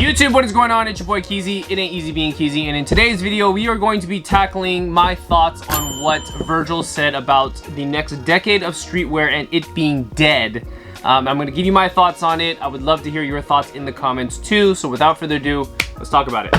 YouTube, what is going on? It's your boy Keezy. It ain't easy being Keezy, and in today's video we are going to be tackling my thoughts on what Virgil said about the next decade of streetwear and it being dead. I'm going to give you my thoughts on it. I would love to hear your thoughts in the comments too, so without further ado, let's talk about it.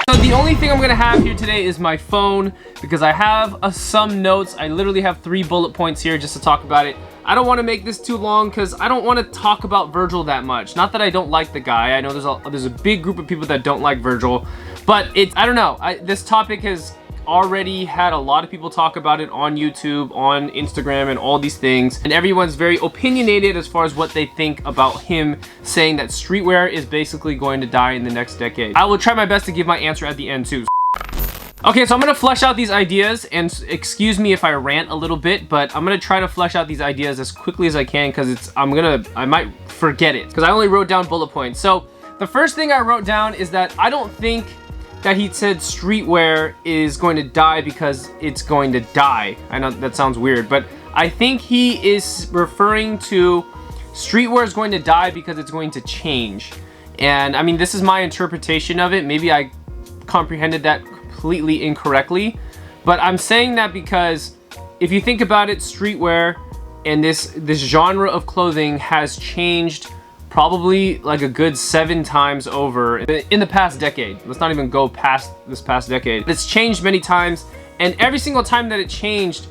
So the only thing I'm gonna have here today is my phone, because I have some notes. I literally have 3 bullet points here just to talk about it. I don't want to make this too long because I don't want to talk about Virgil that much. Not that I don't like the guy. I know there's a big group of people that don't like Virgil, but I don't know. This topic has already had a lot of people talk about it on YouTube, on Instagram, and all these things, and everyone's very opinionated as far as what they think about him saying that streetwear is basically going to die in the next decade. I will try my best to give my answer at the end too. Okay, so I'm gonna flesh out these ideas, and excuse me if I rant a little bit, but I'm gonna try to flesh out these ideas as quickly as I can because I might forget it because I only wrote down bullet points. So the first thing I wrote down is that I don't think that he said streetwear is going to die because it's going to die. I know that sounds weird, but I think he is referring to streetwear is going to die because it's going to change. And I mean, this is my interpretation of it. Maybe I comprehended that completely incorrectly, but I'm saying that because if you think about it, streetwear and this genre of clothing has changed probably like a good 7 times over in the past decade. Let's not even go past this past decade. It's changed many times, and every single time that it changed,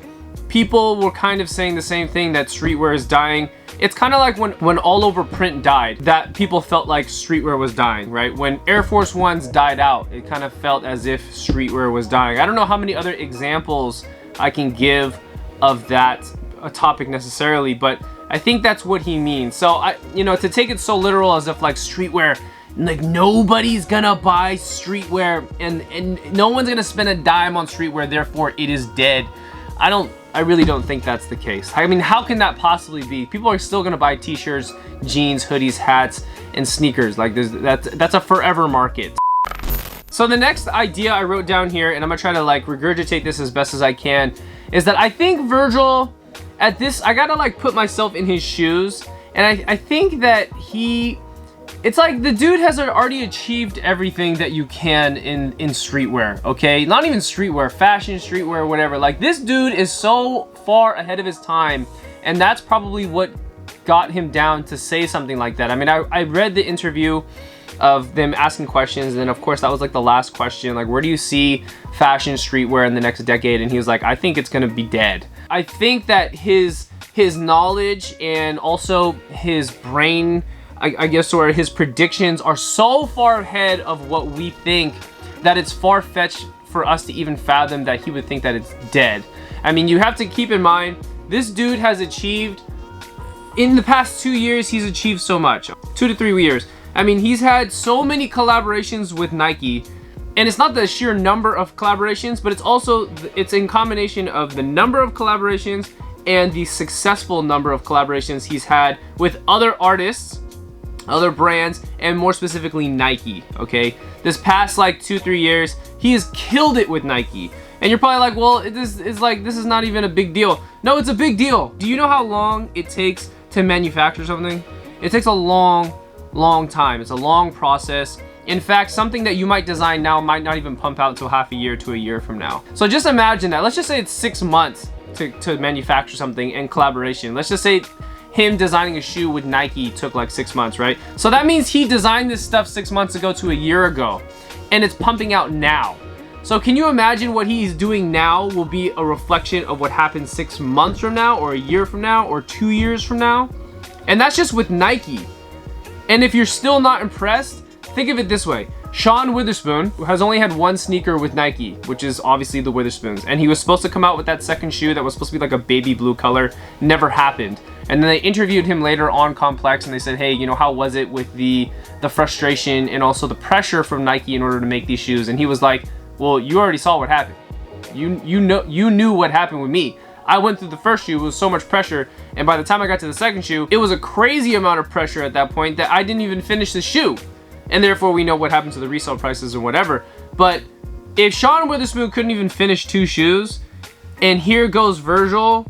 people were kind of saying the same thing, that streetwear is dying. It's kind of like when all over print died, that people felt like streetwear was dying, right? When Air Force Ones died out, it kind of felt as if streetwear was dying. I don't know how many other examples I can give of that topic necessarily, but I think that's what he means. So to take it so literal as if like streetwear, like nobody's gonna buy streetwear and no one's gonna spend a dime on streetwear, therefore it is dead. I really don't think that's the case. I mean, how can that possibly be? People are still gonna buy t-shirts, jeans, hoodies, hats, and sneakers. Like that's a forever market. So the next idea I wrote down here, and I'm gonna try to like regurgitate this as best as I can, is that I think Virgil, at this, I gotta like put myself in his shoes, and I think that it's like the dude has already achieved everything that you can in streetwear, okay? Not even streetwear, fashion, streetwear, whatever. Like, this dude is so far ahead of his time, and that's probably what got him down to say something like that. I mean, I read the interview of them asking questions, and then of course that was like the last question, like, where do you see fashion, streetwear in the next decade? And he was like, I think it's gonna be dead. I think that his knowledge and also his brain, I guess, or his predictions are so far ahead of what we think that it's far-fetched for us to even fathom that he would think that it's dead. I mean, you have to keep in mind, this dude has achieved, in the past 2 years, he's achieved so much. 2 to 3 years. I mean, he's had so many collaborations with Nike, and it's not the sheer number of collaborations, but it's in combination of the number of collaborations and the successful number of collaborations he's had with other artists, other brands, and more specifically Nike, okay? This past like 2-3 years, he has killed it with Nike. And you're probably like, well, this is not even a big deal. No, it's a big deal. Do you know how long it takes to manufacture something? It takes a long time. It's a long process. In fact, something that you might design now might not even pump out until half a year to a year from now. So just imagine that. Let's just say it's 6 months to manufacture something in collaboration. Let's just say him designing a shoe with Nike took like 6 months, right? So that means he designed this stuff 6 months ago to a year ago, and it's pumping out now. So can you imagine what he's doing now will be a reflection of what happened 6 months from now, or a year from now, or 2 years from now? And that's just with Nike. And if you're still not impressed, think of it this way. Sean Witherspoon has only had 1 sneaker with Nike, which is obviously the Witherspoons. And he was supposed to come out with that second shoe that was supposed to be like a baby blue color. Never happened. And then they interviewed him later on Complex, and they said, hey, how was it with the frustration and also the pressure from Nike in order to make these shoes? And he was like, well, you already saw what happened. You knew what happened with me. I went through the first shoe, it was so much pressure, and by the time I got to the second shoe, it was a crazy amount of pressure at that point that I didn't even finish the shoe. And therefore we know what happened to the resale prices or whatever. But if Sean Witherspoon couldn't even finish 2 shoes, And here goes Virgil,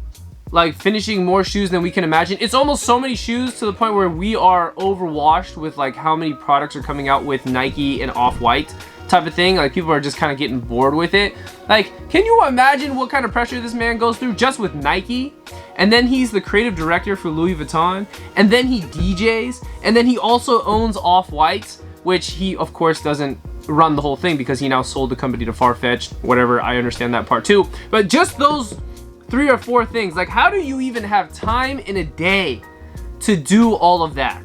like finishing more shoes than we can imagine. It's almost so many shoes to the point where we are overwashed with like how many products are coming out with Nike and Off-White type of thing. Like people are just kind of getting bored with it. Like, can you imagine what kind of pressure this man goes through just with Nike? And then he's the creative director for Louis Vuitton, and then he DJs, and then he also owns Off-White, which he of course doesn't run the whole thing because he now sold the company to Farfetch, whatever. I understand that part too. But just those 3 or 4 things, like how do you even have time in a day to do all of that?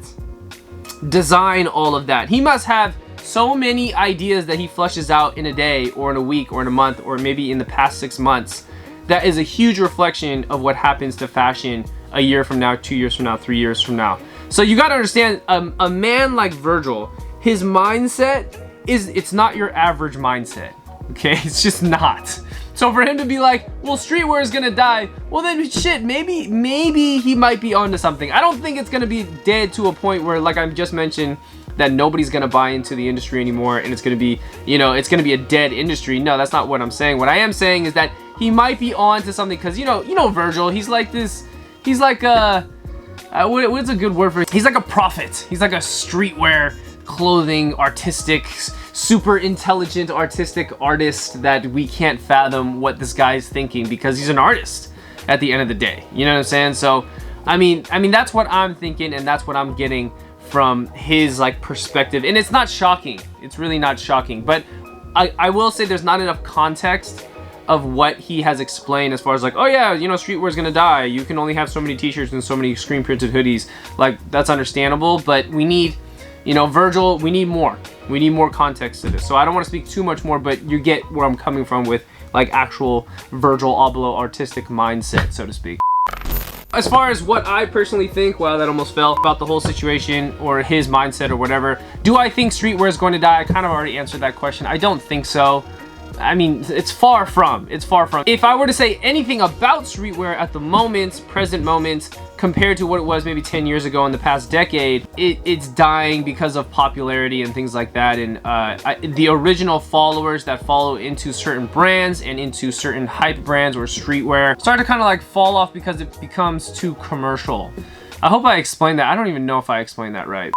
Design all of that. He must have so many ideas that he flushes out in a day or in a week or in a month or maybe in the past 6 months. That is a huge reflection of what happens to fashion a year from now, 2 years from now, 3 years from now. So you gotta understand, a man like Virgil, his mindset it's not your average mindset, okay? It's just not. So for him to be like, well, streetwear is gonna die, well then shit, maybe he might be onto something. I don't think it's gonna be dead to a point where, like I just mentioned, that nobody's gonna buy into the industry anymore and it's gonna be, you know, it's gonna be a dead industry. No, that's not what I'm saying. What I am saying is that he might be on to something, because you know Virgil, he's like this, he's like what's a good word for it? He's like a prophet. He's like a streetwear clothing artistic, super intelligent artistic artist that we can't fathom what this guy's thinking, because he's an artist at the end of the day. You know what I'm saying? So I mean that's what I'm thinking, and that's what I'm getting from his like perspective. And it's not shocking. It's really not shocking. But I will say there's not enough context of what he has explained as far as like, oh yeah, you know, streetwear is gonna die. You can only have so many t-shirts and so many screen printed hoodies. Like, that's understandable, but we need, you know, Virgil, we need more. We need more context to this. So I don't want to speak too much more, but you get where I'm coming from with like actual Virgil Abloh artistic mindset, so to speak. As far as what I personally think, wow, that almost fell, about the whole situation or his mindset or whatever, do I think streetwear is going to die? I kind of already answered that question. I don't think so. I mean, it's far from. If I were to say anything about streetwear at the moment, present moment, compared to what it was maybe 10 years ago in the past decade, it's dying because of popularity and things like that. And the original followers that follow into certain brands and into certain hype brands or streetwear start to kind of like fall off because it becomes too commercial. I hope I explained that. I don't even know if I explained that right.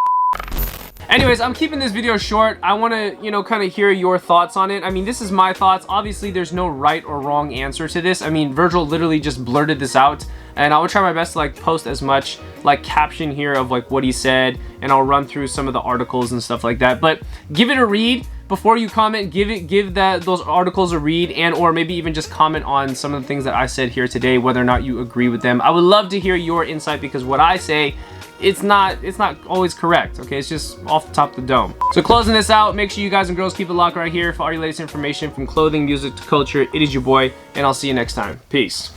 Anyways, I'm keeping this video short. I want to, you know, kind of hear your thoughts on it. I mean, this is my thoughts. Obviously, there's no right or wrong answer to this. I mean, Virgil literally just blurted this out, and I will try my best to like post as much like caption here of like what he said, and I'll run through some of the articles and stuff like that. But give it a read before you comment. Give those articles a read, and or maybe even just comment on some of the things that I said here today, whether or not you agree with them. I would love to hear your insight, because what I say, it's not always correct, okay? It's just off the top of the dome. So closing this out, make sure you guys and girls keep it locked right here for all your latest information from clothing, music to culture. It is your boy, and I'll see you next time. Peace.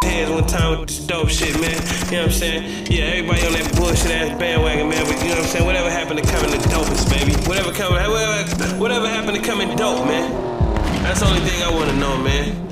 Hands one time with this dope shit, man. You know what I'm saying? Yeah, everybody on that bullshit ass bandwagon, man. But you know what I'm saying? Whatever happened to coming the dopest, baby? Whatever happened to coming dope, man? That's the only thing I want to know, man.